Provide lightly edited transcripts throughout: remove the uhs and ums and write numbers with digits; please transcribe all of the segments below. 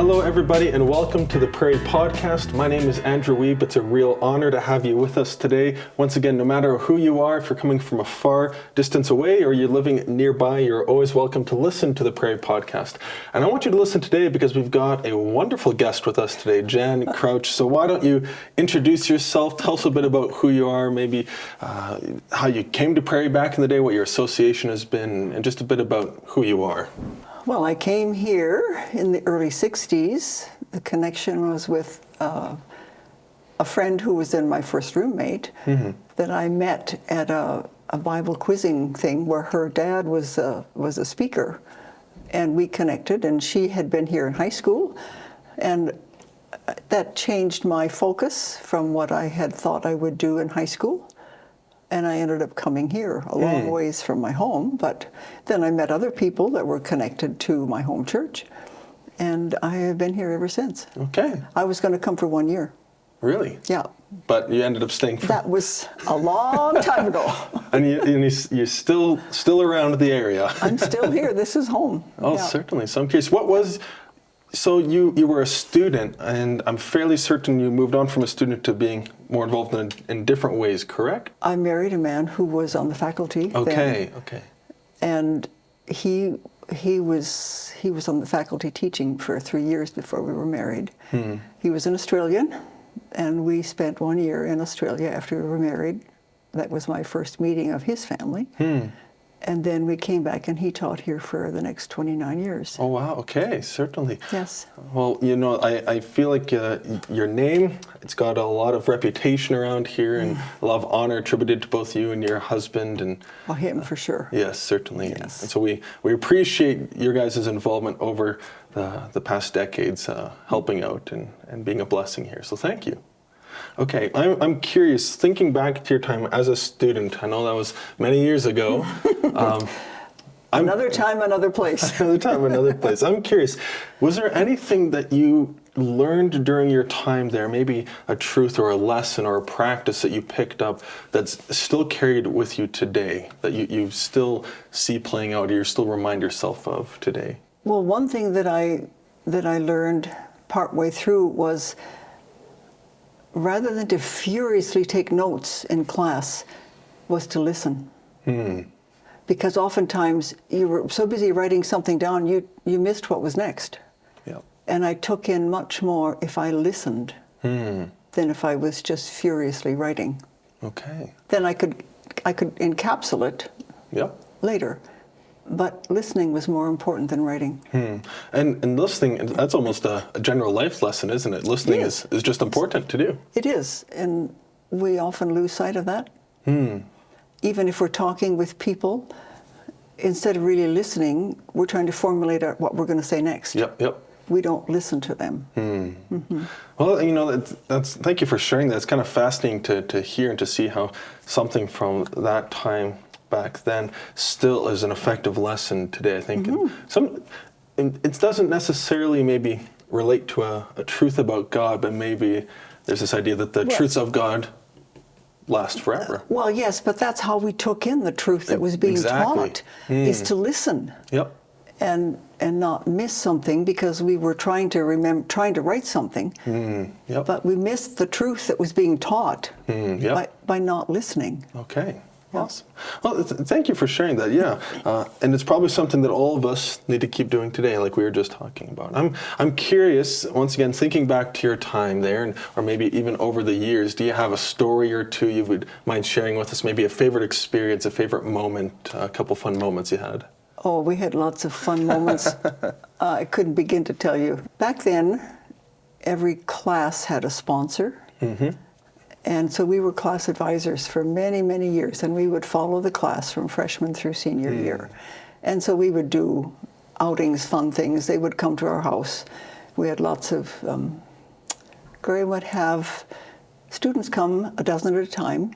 Hello, everybody, and welcome to the Prairie Podcast. My name is Andrew Weeb. It's a real honor to have you with us today. Once again, no matter who you are, if you're coming from a far distance away or you're living nearby, you're always welcome to listen to the Prairie Podcast. And I want you to listen today because we've got a wonderful guest with us today, Jan Crouch. So why don't you introduce yourself, tell us a bit about who you are, maybe how you came to Prairie back in the day, what your association has been, and just a bit about who you are. Well, I came here in the early 60s. The connection was with a friend who was then my first roommate that I met at a Bible quizzing thing where her dad was a speaker. And we connected, and she had been here in high school. And that changed my focus from what I had thought I would do in high school. And I ended up coming here a long ways from my home, but then I met other people that were connected to my home church, and I have been here ever since. Okay. I was going to come for 1 year. Really? Yeah. But you ended up staying for... That was a long time ago. And you're still around the area. I'm still here. This is home. Oh, yeah. Certainly. So I'm curious, so you were a student, and I'm fairly certain you moved on from a student to being more involved in different ways, correct? I married a man who was on the faculty then. Okay. And he was on the faculty teaching for 3 years before we were married. He was an Australian, and we spent 1 year in Australia after we were married. That was my first meeting of his family. And then we came back, and he taught here for the next 29 years. Oh, wow. Okay, certainly. Yes. Well, I feel like your name, it's got a lot of reputation around here and a lot of honor attributed to both you and your husband. And him for sure. Yes, certainly. Yes. And so we appreciate your guys' involvement over the past decades, helping out and being a blessing here. So thank you. Okay, I'm curious, thinking back to your time as a student, I know that was many years ago. Another time, another place. Another time, another place. I'm curious, was there anything that you learned during your time there, maybe a truth or a lesson or a practice that you picked up that's still carried with you today, that you still see playing out or you still remind yourself of today? Well, one thing that I learned partway through was, rather than to furiously take notes in class, was to listen. Because oftentimes you were so busy writing something down, you missed what was next. Yep. And I took in much more if I listened than if I was just furiously writing. Okay. Then I could encapsulate later. But listening was more important than writing. And listening, that's almost a general life lesson, isn't it? Listening is just important to do. It is, and we often lose sight of that. Even if we're talking with people, instead of really listening, we're trying to formulate what we're going to say next. Yep. We don't listen to them. Well, that's thank you for sharing that. It's kind of fascinating to hear and to see how something from that time back then still is an effective lesson today, I think. It doesn't necessarily maybe relate to a truth about God, but maybe there's this idea that the truths of God last forever. Well, yes, but that's how we took in the truth that was being taught, is to listen. Yep. And not miss something because we were trying to write something, but we missed the truth that was being taught by not listening. Okay. Awesome. Well, thank you for sharing that. Yeah, and it's probably something that all of us need to keep doing today, like we were just talking about. I'm curious, once again, thinking back to your time there, or maybe even over the years. Do you have a story or two you would mind sharing with us? Maybe a favorite experience, a favorite moment, a couple fun moments you had. Oh, we had lots of fun moments. I couldn't begin to tell you. Back then, every class had a sponsor. And so we were class advisors for many, many years, and we would follow the class from freshman through senior year. And so we would do outings, fun things. They would come to our house. We had lots of, Gary would have students come a dozen at a time.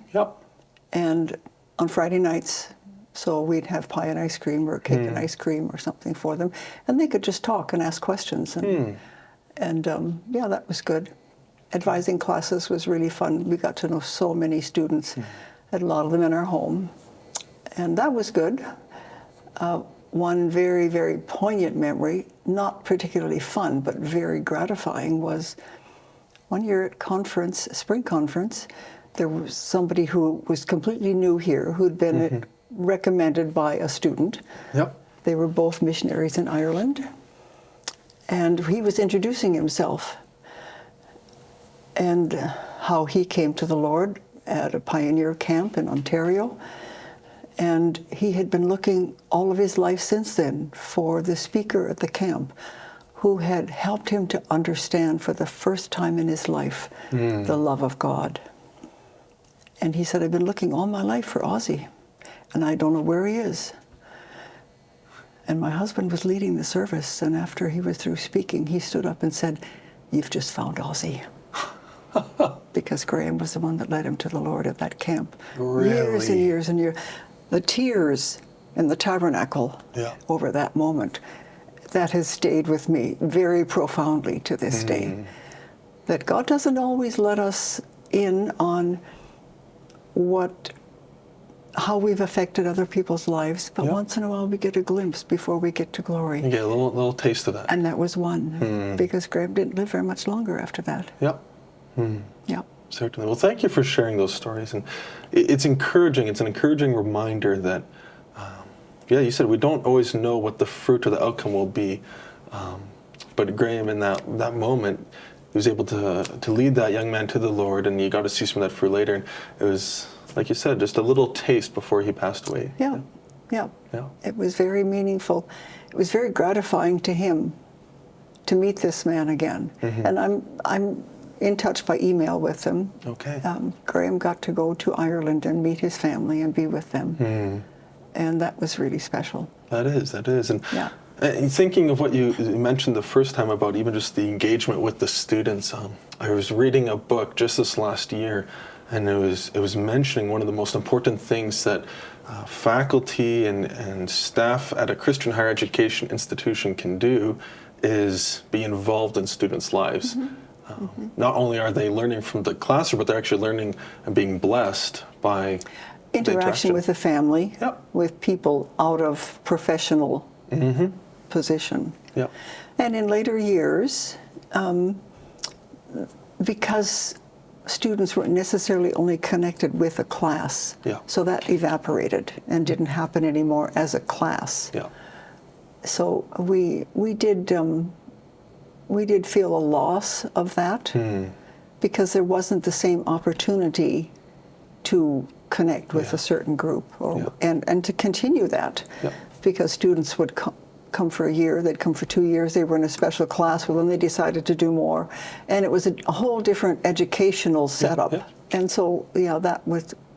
And on Friday nights, so we'd have pie and ice cream or cake and ice cream or something for them. And they could just talk and ask questions. And that was good. Advising classes was really fun. We got to know so many students, had a lot of them in our home, and that was good. one very, very poignant memory, not particularly fun, but very gratifying, was one year at conference, spring conference, there was somebody who was completely new here, who'd been recommended by a student. Yep. They were both missionaries in Ireland. And he was introducing himself and how he came to the Lord at a pioneer camp in Ontario. And he had been looking all of his life since then for the speaker at the camp who had helped him to understand for the first time in his life the love of God. And he said, I've been looking all my life for Ozzy, and I don't know where he is. And my husband was leading the service, and after he was through speaking, he stood up and said, you've just found Ozzy. Because Graham was the one that led him to the Lord at that camp. Really? Years and years and years. The tears in the tabernacle over that moment, that has stayed with me very profoundly to this day. That God doesn't always let us in on how we've affected other people's lives, but once in a while we get a glimpse before we get to glory. You get a little taste of that. And that was one, because Graham didn't live very much longer after that. Yep. Yep. Certainly. Well, thank you for sharing those stories. And it's encouraging. It's an encouraging reminder that, you said we don't always know what the fruit or the outcome will be. But Graham, in that moment, he was able to lead that young man to the Lord, and you got to see some of that fruit later. And it was, like you said, just a little taste before he passed away. Yeah. It was very meaningful. It was very gratifying to him to meet this man again. And I'm in touch by email with him. Okay. Graham got to go to Ireland and meet his family and be with them. And that was really special. That is. And thinking of what you mentioned the first time about even just the engagement with the students, I was reading a book just this last year, and it was mentioning one of the most important things that faculty and staff at a Christian higher education institution can do is be involved in students' lives. Not only are they learning from the classroom, but they're actually learning and being blessed by interaction with the family, with people out of professional position. And in later years, because students weren't necessarily only connected with a class, so that evaporated and didn't happen anymore as a class. So we did feel a loss of that because there wasn't the same opportunity to connect with a certain group and to continue that because students would come for a year, they'd come for 2 years, they were in a special class, well then they decided to do more, and it was a whole different educational setup. And so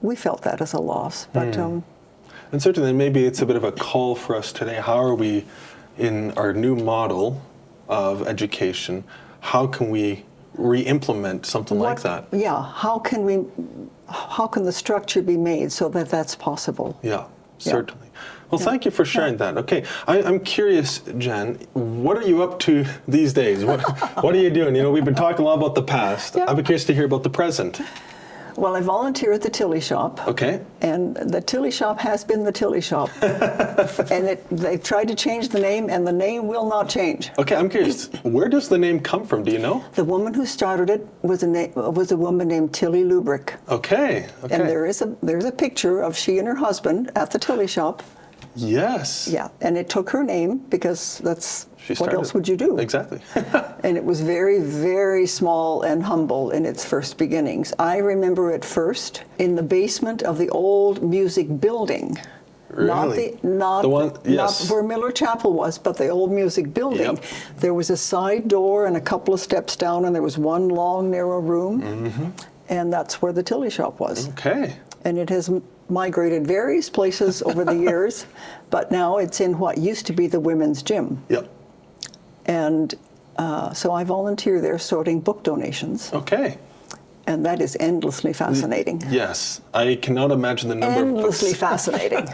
we felt that as a loss. But and certainly maybe it's a bit of a call for us today. How are we in our new model of education, how can we re-implement something like that? How can the structure be made so that that's possible? Certainly. Well, thank you for sharing that. Okay, I'm curious, Jen, what are you up to these days? What are you doing? We've been talking a lot about the past. I'm curious to hear about the present. Well, I volunteer at the Tilly Shop. Okay. And the Tilly Shop has been the Tilly Shop. And they tried to change the name, and the name will not change. Okay, I'm curious. Where does the name come from? Do you know? The woman who started it was a woman named Tilly Lubrick. Okay. And there's a picture of she and her husband at the Tilly Shop. Yes. Yeah, and it took her name because what else would you do? Exactly. And it was very, very small and humble in its first beginnings. I remember it first in the basement of the old music building. Really? Not where Miller Chapel was, but the old music building. There was a side door and a couple of steps down, and there was one long, narrow room. And that's where the Tilly Shop was. Okay. And it has migrated various places over the years, but now it's in what used to be the women's gym. And so I volunteer there sorting book donations. Okay. And that is endlessly fascinating. Yes. I cannot imagine the number of books. Endlessly fascinating.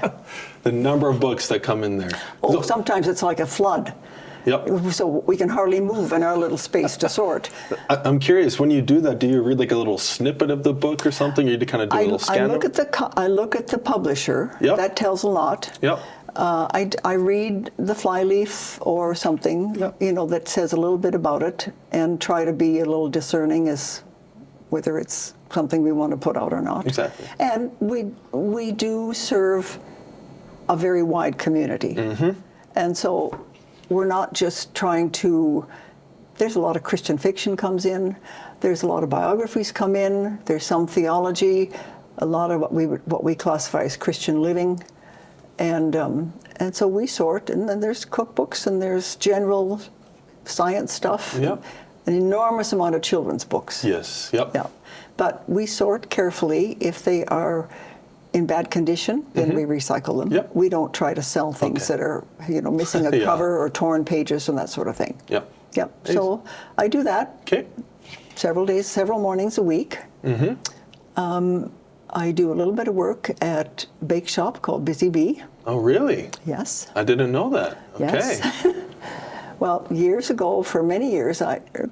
The number of books that come in there. Oh, sometimes it's like a flood. So we can hardly move in our little space to sort. I'm curious, when you do that, do you read like a little snippet of the book or something, or you kind of do a little scan? I look at the publisher. That tells a lot. I read the flyleaf or something, that says a little bit about it, and try to be a little discerning as whether it's something we want to put out or not. Exactly. And we do serve a very wide community. And so we're not just trying to, there's a lot of Christian fiction comes in, there's a lot of biographies come in, there's some theology, a lot of what we classify as Christian living. And so we sort, and then there's cookbooks and there's general science stuff. Yep. An enormous amount of children's books. Yes. Yep. Yeah. But we sort carefully. If they are in bad condition, then we recycle them. Yep. We don't try to sell things that are, missing a cover or torn pages and that sort of thing. Yep. Yep. So I do that. Okay. Several mornings a week. I do a little bit of work at a bake shop called Busy Bee. Oh, really? Yes. I didn't know that. Okay. Yes. Well, years ago, for many years,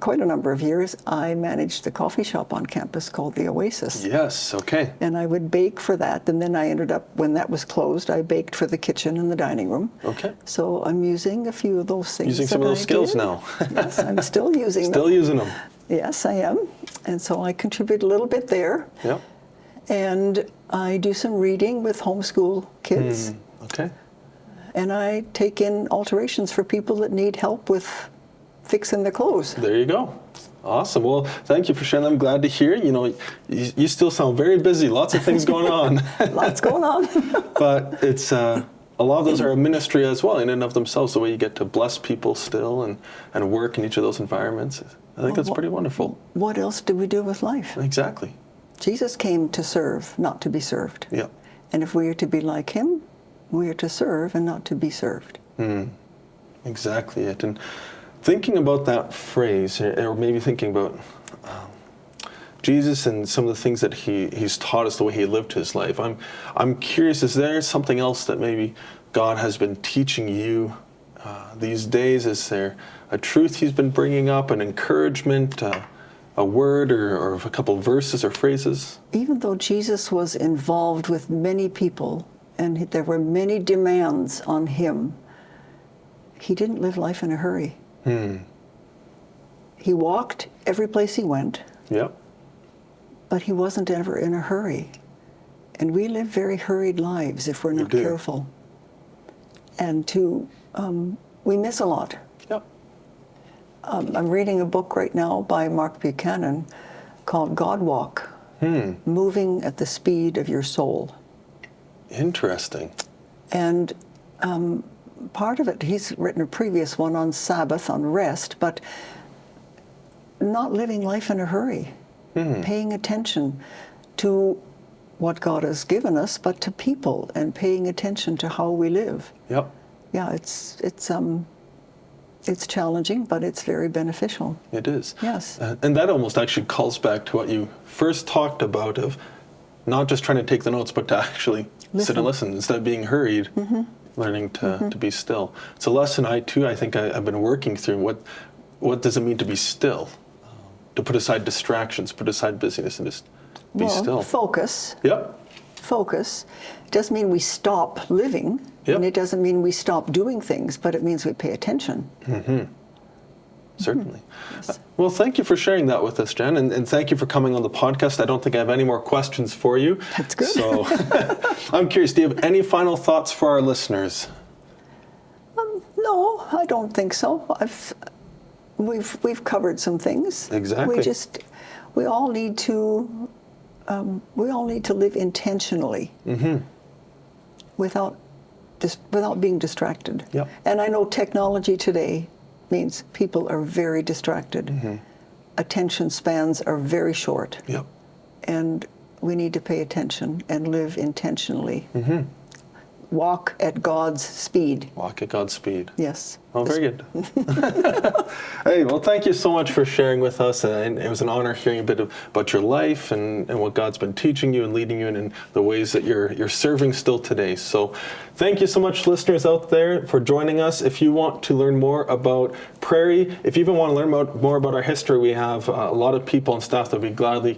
quite a number of years, I managed the coffee shop on campus called the Oasis. Yes, okay. And I would bake for that, and then I ended up, when that was closed, I baked for the kitchen and the dining room. Okay. So I'm using a few of those things. Using some of those skills now. Yes, I'm still using them. Still using them. Yes, I am. And so I contribute a little bit there. Yep. And I do some reading with homeschool kids. Okay. And I take in alterations for people that need help with fixing their clothes. There you go. Awesome. Well, thank you for sharing. I'm glad to hear. You still sound very busy. Lots of things going on. Lots going on. But it's a lot of those are a ministry as well in and of themselves, the way you get to bless people still and work in each of those environments. I think that's pretty wonderful. What else do we do with life? Exactly. Jesus came to serve, not to be served. Yeah. And if we are to be like him, we are to serve and not to be served. Exactly it. And thinking about that phrase, or maybe thinking about Jesus and some of the things that he's taught us, the way he lived his life, I'm curious, is there something else that maybe God has been teaching you these days? Is there a truth he's been bringing up, an encouragement, a word or a couple of verses or phrases? Even though Jesus was involved with many people and there were many demands on him, he didn't live life in a hurry. He walked every place he went. Yep. But he wasn't ever in a hurry. And we live very hurried lives if we're not careful. And we miss a lot. Yep. I'm reading a book right now by Mark Buchanan called God Walk, Moving at the Speed of Your Soul. Interesting. And part of it, he's written a previous one on Sabbath, on rest, but not living life in a hurry, paying attention to what God has given us, but to people, and paying attention to how we live. Yep. Yeah, it's challenging, but it's very beneficial. It is. Yes. And that almost actually calls back to what you first talked about, of not just trying to take the notes, but to actually sit and listen instead of being hurried, learning to be still. It's a lesson I think I've been working through. What does it mean to be still? To put aside distractions, put aside busyness, and just be still. Focus. Yep. Focus. It doesn't mean we stop living, and it doesn't mean we stop doing things, but it means we pay attention. Certainly. Yes. Well, thank you for sharing that with us, Jen, and thank you for coming on the podcast. I don't think I have any more questions for you. That's good. So I'm curious, do you have any final thoughts for our listeners? No, I don't think so. We've covered some things. Exactly. We all need to live intentionally, without being distracted. Yep. And I know technology today means people are very distracted. Attention spans are very short. Yep. And we need to pay attention and live intentionally. Walk at God's speed. Walk at God's speed. Yes. Oh, very good. Hey, well, thank you so much for sharing with us. And it was an honor hearing a bit about your life and what God's been teaching you and leading you in the ways that you're serving still today. So thank you so much, listeners out there, for joining us. If you want to learn more about Prairie, if you even want to learn more about our history, we have a lot of people and staff that we gladly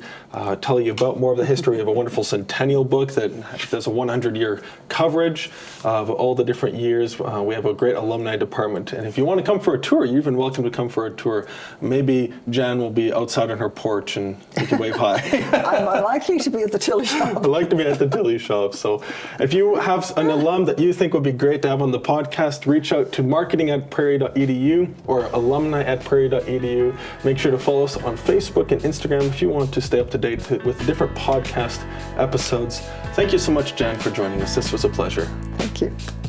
tell you about more of the history. We have a wonderful centennial book that does a 100-year coverage. bunch of all the different years. We have a great alumni department. And if you want to come for a tour, you're even welcome to come for a tour. Maybe Jan will be outside on her porch and you can wave hi. I'm likely to be at the Tilly shop. I'd like to be at the Tilly shop. So if you have an alum that you think would be great to have on the podcast, reach out to marketing@prairie.edu or alumni@prairie.edu. Make sure to follow us on Facebook and Instagram if you want to stay up to date with different podcast episodes. Thank you so much, Jan, for joining us. This was a pleasure. Thank you.